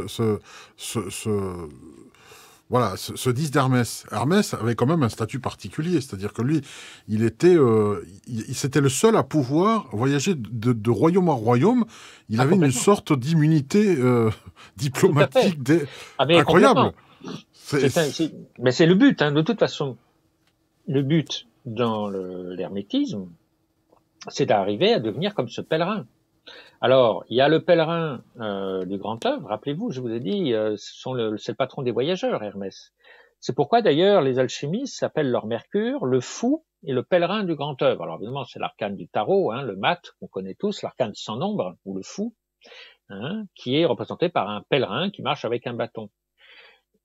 voilà, se disent d'Hermès. Hermès avait quand même un statut particulier, c'est-à-dire que lui, il était, c'était le seul à pouvoir voyager de royaume en royaume. Il Ah, avait une complètement. sorte d'immunité Tout à fait. diplomatique Ah, mais incroyable. complètement. C'est, Mais c'est le but, hein, de toute façon. Le but dans l'hermétisme, c'est d'arriver à devenir comme ce pèlerin. Alors, il y a le pèlerin du Grand Œuvre. Rappelez-vous, je vous ai dit, c'est le patron des voyageurs, Hermès. C'est pourquoi d'ailleurs les alchimistes s'appellent leur Mercure le fou et le pèlerin du Grand Œuvre. Alors évidemment, c'est l'arcane du tarot, hein, le mat qu'on connaît tous, l'arcane sans nombre ou le fou, hein, qui est représenté par un pèlerin qui marche avec un bâton.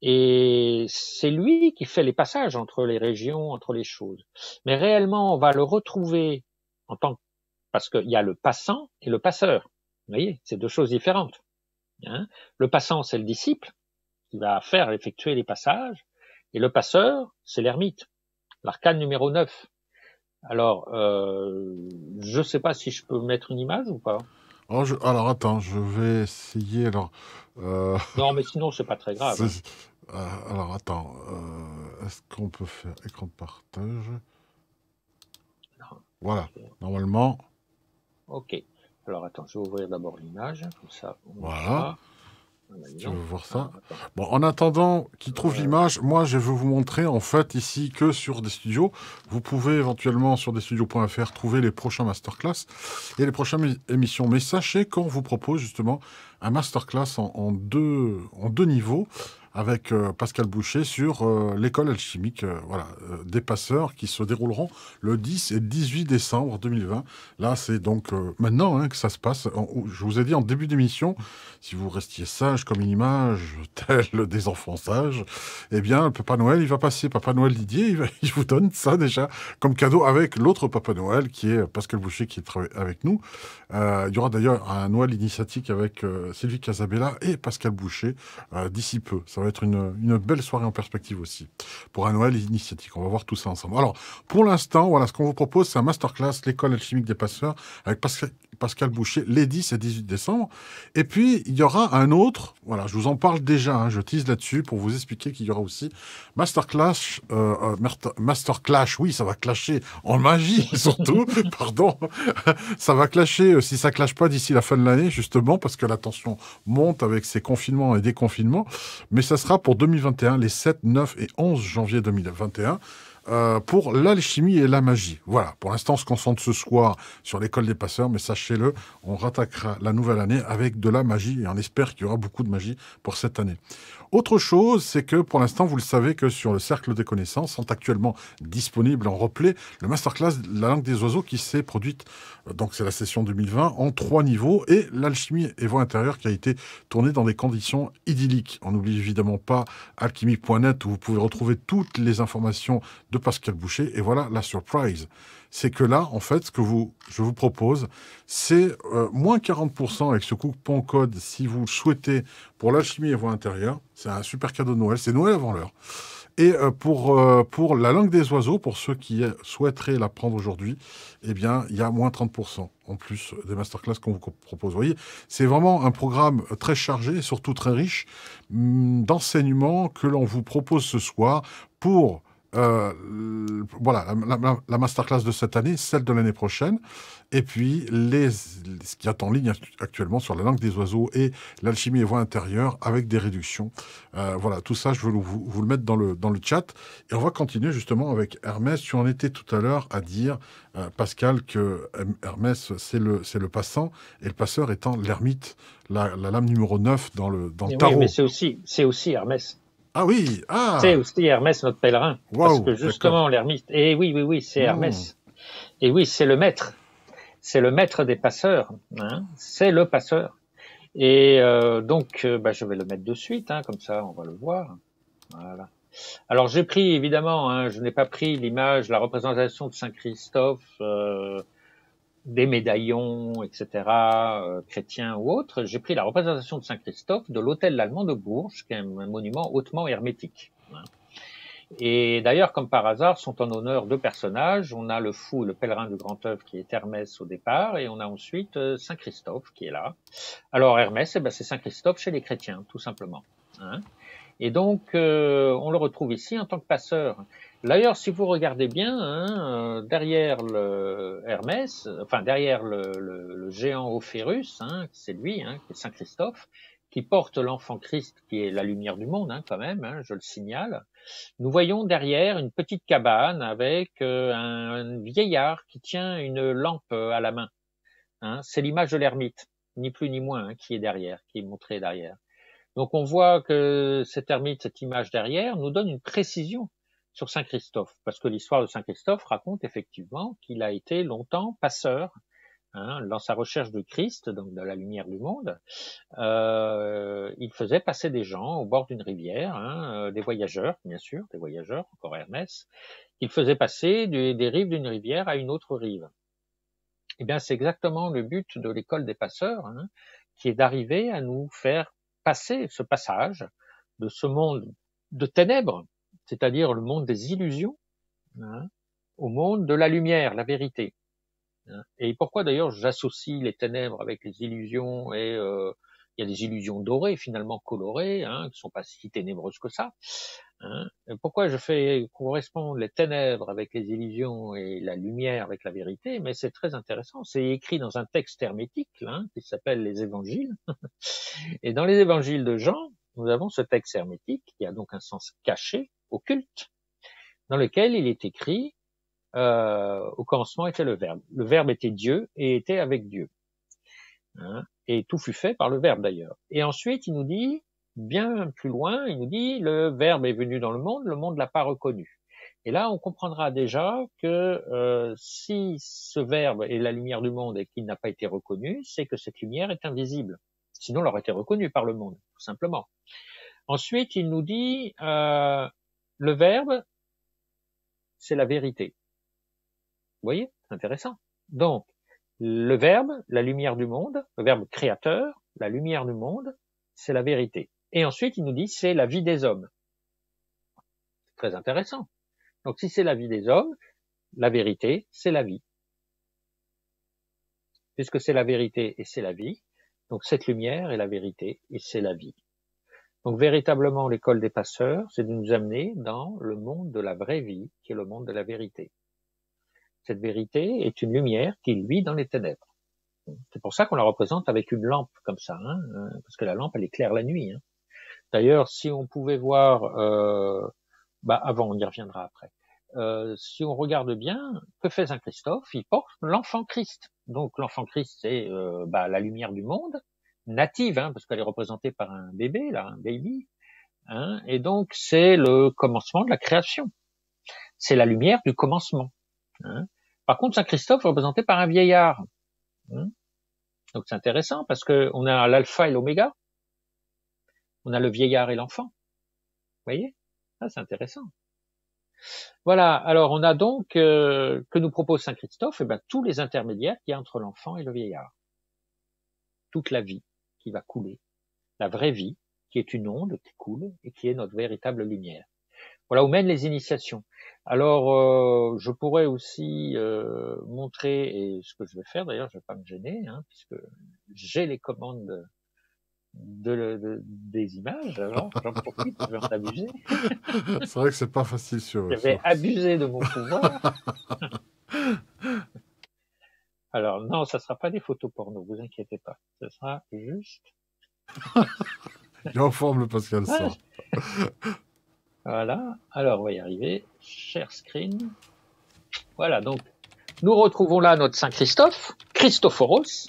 Et c'est lui qui fait les passages entre les régions, entre les choses. Mais réellement, on va le retrouver en tant que, parce qu'il y a le passant et le passeur. Vous voyez, c'est deux choses différentes. Hein. Le passant, c'est le disciple qui va faire effectuer les passages, et le passeur, c'est l'ermite, l'arcane numéro 9. Alors, je ne sais pas si je peux mettre une image ou pas. alors attends, je vais essayer. Alors, euh, Non, mais sinon, c'est pas très grave. Hein. c'est- alors attends, est-ce qu'on peut faire écran de partage? Non, Voilà, je vais- normalement, Ok. Alors, attends, je vais ouvrir d'abord l'image, comme ça, on voilà. verra. Ah, bah, dis Tu veux donc. voir Ah, ça? attends. Bon, en attendant qu'il trouve Ouais, ouais. l'image, moi je veux vous montrer en fait ici que sur des studios. Vous pouvez éventuellement sur desstudios.fr trouver les prochains masterclass et les prochaines émissions. Mais sachez qu'on vous propose justement un masterclass en deux niveaux avec Pascal Boucher sur l'école alchimique voilà, des passeurs qui se dérouleront le 10 et 18 décembre 2020. Là, c'est donc maintenant hein, que ça se passe. Je vous ai dit en début d'émission, si vous restiez sage comme une image, tel des enfants sages, eh bien, le Papa Noël, il va passer. Papa Noël Didier, il vous donne ça déjà comme cadeau avec l'autre Papa Noël qui est Pascal Boucher qui est avec nous. Il y aura d'ailleurs un Noël initiatique avec Sylvie Casabella et Pascal Boucher d'ici peu. Ça va être une belle soirée en perspective aussi pour un Noël initiatique. On va voir tout ça ensemble. Alors, pour l'instant, voilà, ce qu'on vous propose, c'est un masterclass, l'école alchimique des passeurs, avec Pascal Boucher, les 10 et 18 décembre. Et puis, il y aura un autre, voilà, je vous en parle déjà, hein, je tease là-dessus pour vous expliquer qu'il y aura aussi Masterclash, oui, ça va clasher en magie, surtout, pardon, ça va clasher, si ça clash pas d'ici la fin de l'année, justement, parce que la tension monte avec ces confinements et déconfinements, mais ça sera pour 2021, les 7, 9 et 11 janvier 2021. Pour l'alchimie et la magie. Voilà, pour l'instant, on se concentre ce soir sur l'école des passeurs, mais sachez-le, on rattaquera la nouvelle année avec de la magie et on espère qu'il y aura beaucoup de magie pour cette année. Autre chose, c'est que pour l'instant, vous le savez que sur le Cercle des connaissances sont actuellement disponibles en replay le masterclass de la langue des oiseaux qui s'est produite, donc c'est la session 2020, en 3 niveaux et l'alchimie et voie intérieure qui a été tournée dans des conditions idylliques. On n'oublie évidemment pas alchimie.net où vous pouvez retrouver toutes les informations de Pascal Boucher et voilà la surprise. C'est que là, en fait, je vous propose, c'est moins 40% avec ce coupon code si vous le souhaitez pour l'alchimie et voie intérieure. C'est un super cadeau de Noël. C'est Noël avant l'heure. Et pour la langue des oiseaux, pour ceux qui souhaiteraient l'apprendre aujourd'hui, eh bien, il y a moins 30% en plus des masterclass qu'on vous propose. Vous voyez, c'est vraiment un programme très chargé et surtout très riche d'enseignements que l'on vous propose ce soir pour voilà, la masterclass de cette année, celle de l'année prochaine, et puis ce qui est en ligne actuellement sur la langue des oiseaux et l'alchimie et voie intérieure avec des réductions. Voilà, tout ça, je veux vous le mettre dans le chat. Et on va continuer justement avec Hermès. Tu en étais tout à l'heure à dire, Pascal, que Hermès, c'est le passant, et le passeur étant l'ermite, la lame numéro 9 dans le Et oui, mais tarot. c'est aussi Hermès. Ah oui, C'est ah, aussi Hermès, notre pèlerin. Parce waouh, que d'accord. justement, l'ermite, et oui, oui, oui, c'est Hmm. Hermès. Et oui, c'est le maître. C'est le maître des passeurs. Hein. C'est le passeur. Et donc, bah, je vais le mettre de suite, hein, comme ça, on va le voir. Voilà. Alors, j'ai pris, évidemment, hein, je n'ai pas pris l'image, la représentation de Saint-Christophe, des médaillons, etc., chrétiens ou autres. J'ai pris la représentation de Saint-Christophe de l'hôtel allemand de Bourges, qui est un monument hautement hermétique. Hein. Et d'ailleurs, comme par hasard, sont en honneur deux personnages. On a le fou et le pèlerin du grand œuvre qui est Hermès au départ, et on a ensuite Saint Christophe qui est là. Alors Hermès, c'est Saint Christophe chez les chrétiens, tout simplement. Hein. Et donc, on le retrouve ici en tant que passeur. D'ailleurs, si vous regardez bien, hein, derrière le Hermès, enfin derrière le géant Ophérus, hein, c'est lui, hein, qui est Saint Christophe, qui porte l'enfant Christ, qui est la lumière du monde, hein, quand même, hein, je le signale. Nous voyons derrière une petite cabane avec un vieillard qui tient une lampe à la main. Hein. C'est l'image de l'ermite, ni plus ni moins, hein, qui est derrière, qui est montrée derrière. Donc on voit que cet ermite, cette image derrière, nous donne une précision sur Saint Christophe, parce que l'histoire de Saint Christophe raconte effectivement qu'il a été longtemps passeur, hein, dans sa recherche de Christ, donc de la lumière du monde. Il faisait passer des gens au bord d'une rivière, hein, des voyageurs, bien sûr, des voyageurs, encore Hermès, qu'il faisait passer des rives d'une rivière à une autre rive. Eh bien, c'est exactement le but de l'école des passeurs, hein, qui est d'arriver à nous faire passer ce passage de ce monde de ténèbres, c'est-à-dire le monde des illusions, hein, au monde de la lumière, la vérité. Hein. Et pourquoi d'ailleurs j'associe les ténèbres avec les illusions et il y a des illusions dorées, finalement colorées, hein, qui sont pas si ténébreuses que ça. Hein. Et pourquoi je fais correspondre les ténèbres avec les illusions et la lumière avec la vérité? Mais c'est très intéressant. C'est écrit dans un texte hermétique, hein, qui s'appelle les Évangiles. Et dans les Évangiles de Jean, nous avons ce texte hermétique qui a donc un sens caché, occulte, dans lequel il est écrit au commencement était le Verbe. Le Verbe était Dieu et était avec Dieu. Hein, et tout fut fait par le Verbe d'ailleurs. Et ensuite, il nous dit, bien plus loin, il nous dit, le Verbe est venu dans le monde l'a pas reconnu. Et là, on comprendra déjà que si ce Verbe est la lumière du monde et qu'il n'a pas été reconnu, c'est que cette lumière est invisible. Sinon, elle aurait été reconnue par le monde, tout simplement. Ensuite, il nous dit, le Verbe, c'est la vérité. Vous voyez, c'est intéressant. Donc, le Verbe, la lumière du monde, le Verbe créateur, la lumière du monde, c'est la vérité. Et ensuite, il nous dit, c'est la vie des hommes. C'est très intéressant. Donc, si c'est la vie des hommes, la vérité, c'est la vie. Puisque c'est la vérité et c'est la vie, donc cette lumière est la vérité et c'est la vie. Donc, véritablement, l'école des passeurs, c'est de nous amener dans le monde de la vraie vie, qui est le monde de la vérité. Cette vérité est une lumière qui luit dans les ténèbres. C'est pour ça qu'on la représente avec une lampe comme ça, hein, parce que la lampe, elle éclaire la nuit. Hein. D'ailleurs, si on pouvait voir, avant, on y reviendra après. Si on regarde bien, que fait Saint Christophe? Il porte l'enfant Christ. Donc l'enfant Christ, c'est la lumière du monde, native, hein, parce qu'elle est représentée par un bébé, là, un baby. Hein, et donc c'est le commencement de la création. C'est la lumière du commencement. Hein. Par contre, Saint Christophe est représenté par un vieillard. Hein. Donc c'est intéressant parce que on a l'alpha et l'oméga, on a le vieillard et l'enfant. Vous voyez, ça c'est intéressant. Voilà. Alors on a donc que nous propose Saint Christophe, tous les intermédiaires qu'il y a entre l'enfant et le vieillard, toute la vie qui va couler, la vraie vie qui est une onde qui coule et qui est notre véritable lumière. Voilà où mènent les initiations. Alors, je pourrais aussi montrer, et ce que je vais faire d'ailleurs, je vais pas me gêner, hein, puisque j'ai les commandes des images, alors j'en profite, je vais en abuser. C'est vrai que c'est pas facile sur... Je vais abuser de mon pouvoir. Alors non, ça sera pas des photos porno, vous inquiétez pas. Ce sera juste... Il est en forme le Pascal ça. Voilà, alors on va y arriver. Share screen. Voilà, donc nous retrouvons là notre Saint Christophe, Christophoros.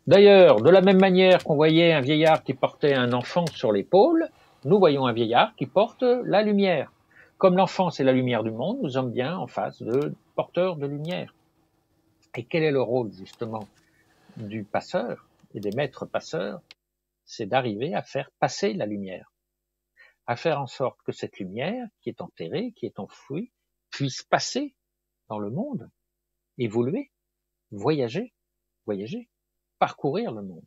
D'ailleurs, de la même manière qu'on voyait un vieillard qui portait un enfant sur l'épaule, nous voyons un vieillard qui porte la lumière. Comme l'enfant, c'est la lumière du monde, nous sommes bien en face de porteurs de lumière. Et quel est le rôle, justement, du passeur et des maîtres passeurs? C'est d'arriver à faire passer la lumière, à faire en sorte que cette lumière, qui est enterrée, qui est enfouie, puisse passer dans le monde, évoluer, voyager, parcourir le monde.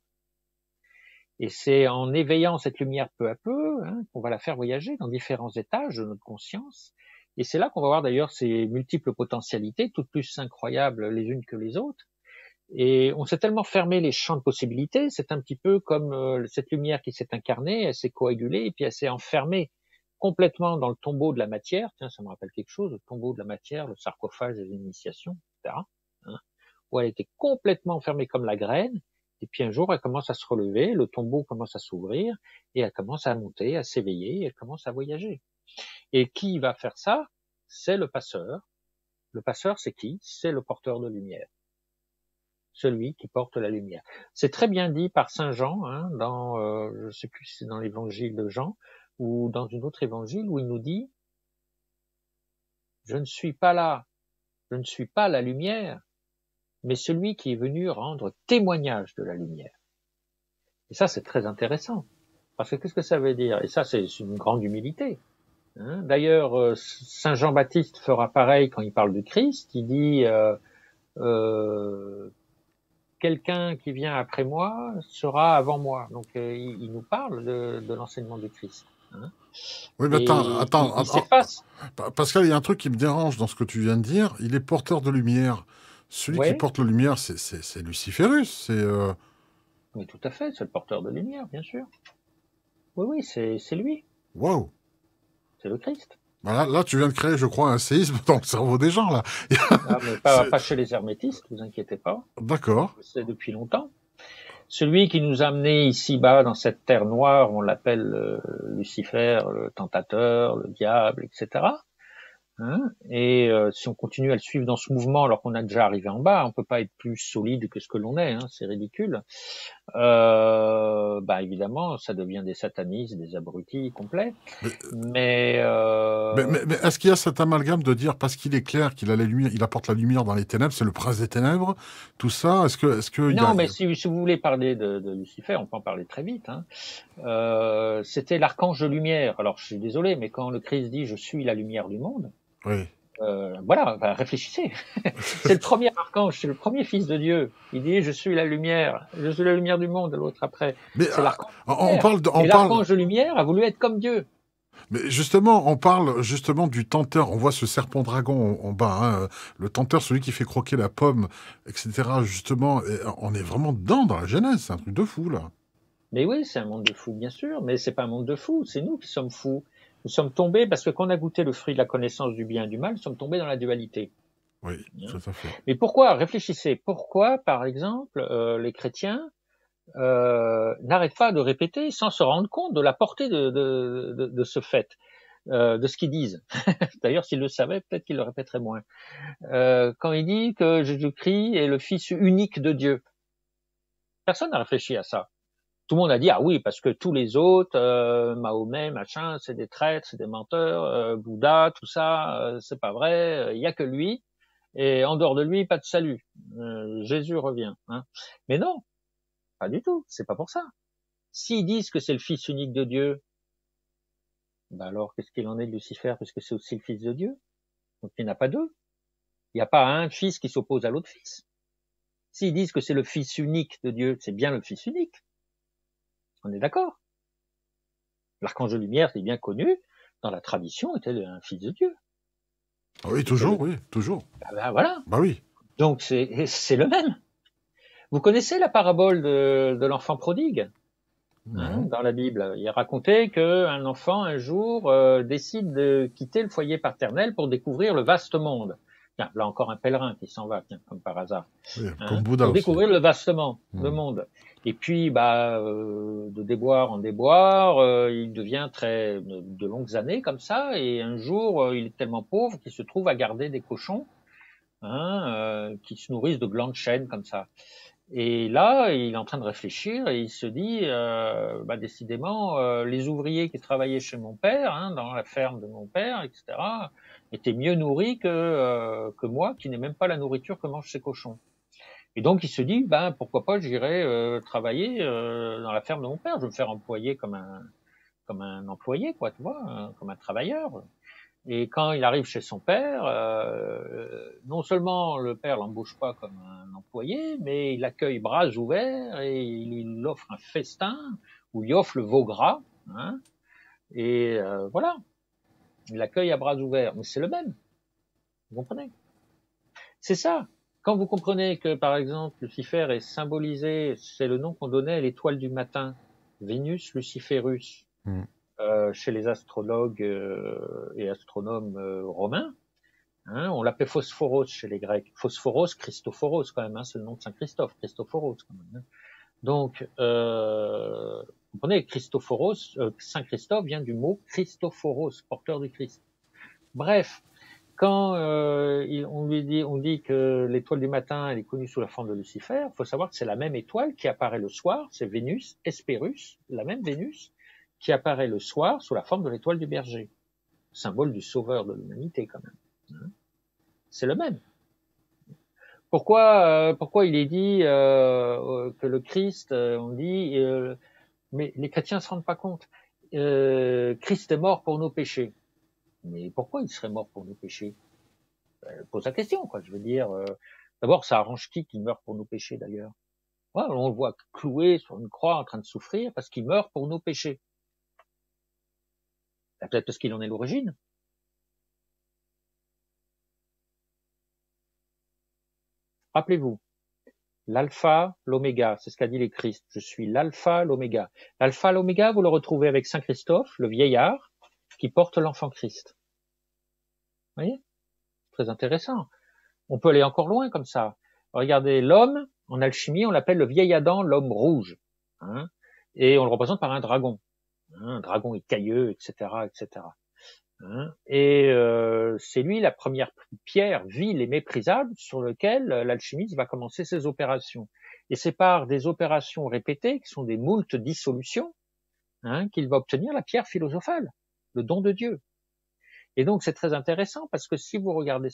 Et c'est en éveillant cette lumière peu à peu qu'on va la faire voyager dans différents étages de notre conscience Et c'est là qu'on va voir d'ailleurs ces multiples potentialités, toutes plus incroyables les unes que les autres. Et on s'est tellement fermé les champs de possibilités, c'est un petit peu comme cette lumière qui s'est incarnée, elle s'est coagulée et puis elle s'est enfermée complètement dans le tombeau de la matière. Tiens, ça me rappelle quelque chose, le tombeau de la matière, le sarcophage des initiations, etc. Hein, où elle était complètement enfermée comme la graine. Et puis un jour, elle commence à se relever, le tombeau commence à s'ouvrir et elle commence à monter, à s'éveiller, elle commence à voyager. Et qui va faire ça? C'est le passeur. Le passeur, c'est qui? C'est le porteur de lumière. Celui qui porte la lumière. C'est très bien dit par Saint Jean, hein, dans, je ne sais plus si c'est dans l'évangile de Jean, ou dans une autre évangile, où il nous dit, je ne suis pas là, je ne suis pas la lumière, mais celui qui est venu rendre témoignage de la lumière. Et ça, c'est très intéressant. Parce que qu'est-ce que ça veut dire? Et ça, c'est une grande humilité. Hein. D'ailleurs, Saint Jean-Baptiste fera pareil quand il parle du Christ. Il dit, quelqu'un qui vient après moi sera avant moi. Donc, il nous parle de l'enseignement du Christ. Hein. Oui, mais Il s'efface. Pascal, il y a un truc qui me dérange dans ce que tu viens de dire. Il est porteur de lumière. Celui qui Oui, porte la lumière, c'est Luciférus. oui, tout à fait. C'est le porteur de lumière, bien sûr. Oui, oui, c'est lui. Waouh! C'est le Christ. Voilà, là, tu viens de créer, je crois, un séisme dans le cerveau des gens, là. Ah, mais C'est- pas chez les hermétistes, vous inquiétez pas. D'accord. C'est depuis longtemps. Celui qui nous a amenés ici-bas dans cette terre noire, on l'appelle Lucifer, le tentateur, le diable, etc. Hein, et si on continue à le suivre dans ce mouvement alors qu'on a déjà arrivé en bas, on peut pas être plus solide que ce que l'on est, hein, c'est ridicule. Bah évidemment, ça devient des satanistes, des abrutis complets. Mais, Mais mais est-ce qu'il y a cet amalgame de dire, parce qu'il est clair qu'il a la lumière, il apporte la lumière dans les ténèbres, c'est le prince des ténèbres, tout ça, est-ce que il y a... non, mais si vous voulez parler de Lucifer, on peut en parler très vite. Hein. C'était l'archange de lumière. Alors je suis désolé, mais quand le Christ dit je suis la lumière du monde, Oui. voilà, bah, réfléchissez. C'est le premier archange, c'est le premier fils de Dieu. Il dit je suis la lumière du monde. L'autre après, Mais c'est l'archange de on lumière. parle, Et l'archange de lumière a voulu être comme Dieu. mais justement, on parle justement du tenteur. On voit ce serpent dragon en bas, hein, le tenteur, celui qui fait croquer la pomme, etc. Justement, et on est vraiment dedans dans la Genèse, c'est un truc de fou là. Mais oui, c'est un monde de fous, bien sûr, mais c'est pas un monde de fous, c'est nous qui sommes fous. Nous sommes tombés parce que quand on a goûté le fruit de la connaissance du bien et du mal, nous sommes tombés dans la dualité. Oui, tout à fait. Mais pourquoi, réfléchissez, pourquoi, par exemple, les chrétiens n'arrêtent pas de répéter sans se rendre compte de la portée de ce fait, de ce qu'ils disent. D'ailleurs, s'ils le savaient, peut-être qu'ils le répéteraient moins. Quand il dit que Jésus-Christ est le Fils unique de Dieu, personne n'a réfléchi à ça. Tout le monde a dit ah oui parce que tous les autres, Mahomet, machin, c'est des traîtres, c'est des menteurs, Bouddha, tout ça, c'est pas vrai. Il y a que lui et en dehors de lui, pas de salut. Jésus revient. Hein. Mais non, pas du tout. C'est pas pour ça. S'ils disent que c'est le Fils unique de Dieu, ben alors qu'est-ce qu'il en est de Lucifer puisque c'est aussi le Fils de Dieu. Donc il n'y en a pas deux. Il n'y a pas un fils qui s'oppose à l'autre fils. S'ils disent que c'est le Fils unique de Dieu, c'est bien le Fils unique. On est d'accord. L'archange de lumière, c'est bien connu, dans la tradition, était un fils de Dieu. Ah oui, C'était toujours, oui, toujours. ben voilà. Bah oui. Donc c'est le même. Vous connaissez la parabole de l'enfant prodigue hein, Non. dans la Bible. Il est raconté qu'un enfant un jour décide de quitter le foyer paternel pour découvrir le vaste monde. Tiens, là encore un pèlerin qui s'en va, tiens, comme par hasard, Oui, comme hein, Bouddha pour aussi. découvrir le vastement, le Hmm. monde. Et puis, bah, de déboire en déboire, il devient de longues années comme ça. Et un jour, il est tellement pauvre qu'il se trouve à garder des cochons hein, qui se nourrissent de glands de chêne comme ça. Et là, il est en train de réfléchir et il se dit, bah, décidément, les ouvriers qui travaillaient chez mon père, hein, dans la ferme de mon père, etc., étaient mieux nourris que moi, qui n'ai même pas la nourriture que mangent ces cochons. Et donc il se dit, ben pourquoi pas, j'irai travailler dans la ferme de mon père, je vais me faire employer comme un employé, quoi, tu vois, comme un travailleur. Et quand il arrive chez son père, non seulement le père l'embauche pas comme un employé, mais il l'accueille bras ouverts et il offre un festin où il offre le veau gras. Hein, et voilà. Il l'accueille à bras ouverts. Mais c'est le même. Vous comprenez? C'est ça. Quand vous comprenez que, par exemple, Lucifer est symbolisé, c'est le nom qu'on donnait à l'étoile du matin, Vénus Luciferus, chez les astrologues et astronomes romains. Hein, on l'appelait Phosphoros chez les Grecs. Phosphoros, Christophoros quand même, hein, c'est le nom de Saint Christophe, Christophoros quand même. Hein. Donc, vous comprenez, Christophoros, Saint Christophe vient du mot Christophoros, porteur du Christ. Bref, quand on dit que l'étoile du matin, elle est connue sous la forme de Lucifer, il faut savoir que c'est la même étoile qui apparaît le soir, c'est Vénus, Hespérus, la même Vénus, qui apparaît le soir sous la forme de l'étoile du berger, symbole du sauveur de l'humanité quand même. C'est le même. Pourquoi il est dit que le Christ, on dit, mais les chrétiens ne se rendent pas compte, Christ est mort pour nos péchés. Mais pourquoi il serait mort pour nos péchés? Pose la question, quoi. Je veux dire, d'abord, ça arrange qui meurt pour nos péchés, d'ailleurs? Ouais, on le voit cloué sur une croix en train de souffrir parce qu'il meurt pour nos péchés. Peut-être parce qu'il en est l'origine. Rappelez-vous, l'alpha, l'oméga, c'est ce qu'a dit les Christ. Je suis l'alpha, l'oméga. L'alpha, l'oméga, vous le retrouvez avec Saint Christophe, le vieillard, qui porte l'enfant Christ. Vous voyez? Très intéressant. On peut aller encore loin comme ça. Regardez, l'homme, en alchimie, on l'appelle le vieil Adam, l'homme rouge. Hein, et on le représente par un dragon. Hein, un dragon écailleux, etc., etc. Hein, et c'est lui la première pierre vile et méprisable sur laquelle l'alchimiste va commencer ses opérations. Et c'est par des opérations répétées, qui sont des moultes dissolutions, hein, qu'il va obtenir la pierre philosophale, le don de Dieu. Et donc c'est très intéressant parce que si vous regardez